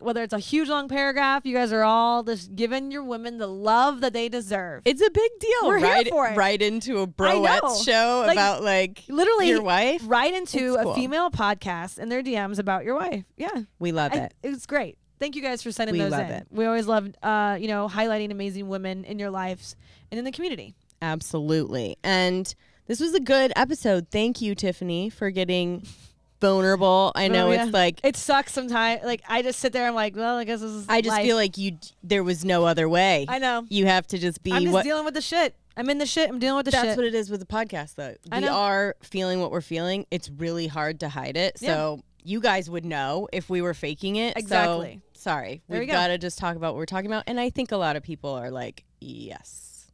whether it's a huge long paragraph, you guys are all just giving your women the love that they deserve. It's a big deal. We're here for it. Right into a Broettes show about literally your wife. Right into a female podcast and their DMs about your wife. Yeah, we love it. It's great. Thank you guys for sending those in. It. We always love, highlighting amazing women in your lives and in the community. Absolutely. And this was a good episode. Thank you, Tiffany, for getting vulnerable. I know it's like... It sucks sometimes. Like, I just sit there and I'm like, well, I guess this is I just life. feel like there was no other way. I know. You have to just be... I'm just dealing with the shit. I'm in the shit. I'm dealing with the shit. That's what it is with the podcast, though. We are feeling what we're feeling. It's really hard to hide it. So you guys would know if we were faking it. Exactly. So, sorry. We've got to just talk about what we're talking about. And I think a lot of people are like, yes.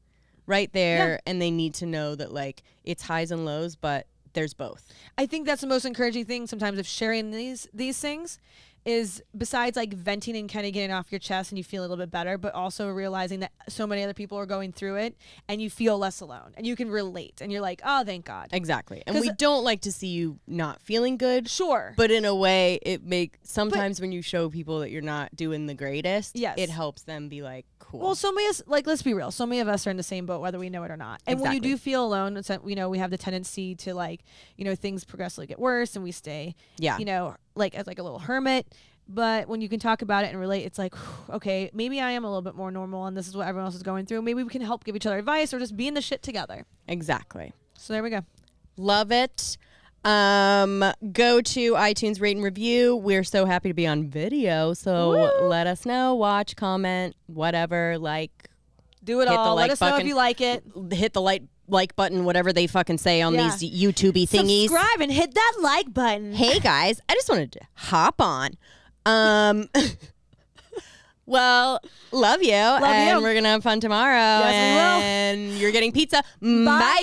Right there. Yeah. And they need to know that, like, it's highs and lows, but there's both. I think that's the most encouraging thing sometimes of sharing these things is, besides like venting and kind of getting off your chest and you feel a little bit better, but also realizing that so many other people are going through it and you feel less alone and you can relate and you're like, oh, thank God. Exactly. And we don't like to see you not feeling good. Sure. But in a way, sometimes when you show people that you're not doing the greatest, it helps them be like, cool. Well, so many, let's be real. So many of us are in the same boat, whether we know it or not. And when you do feel alone, we have the tendency to things progressively get worse and we stay, as like a little hermit. But when you can talk about it and relate, it's like, okay, maybe I am a little bit more normal and this is what everyone else is going through. Maybe we can help give each other advice or just be in the shit together. Exactly. So there we go. Love it. Go to iTunes, rate and review. We're so happy to be on video. So let us know, watch, comment, whatever, do it all. Let us know if you like it. Hit the like button, whatever they fucking say on these YouTube-y thingies. Subscribe and hit that like button. Hey guys, I just wanted to hop on. Well, love you. And we're gonna have fun tomorrow. Yes, we will. And you're getting pizza. Bye. Bye.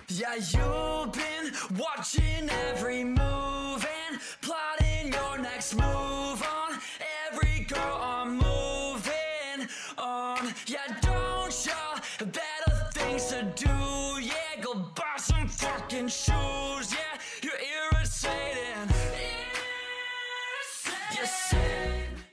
Yeah, you've been watching every move and plotting your next move on every girl I'm moving on. Yeah, don't ya better things to do? Yeah, go buy some fucking shoes. Yeah, you're irritating. You say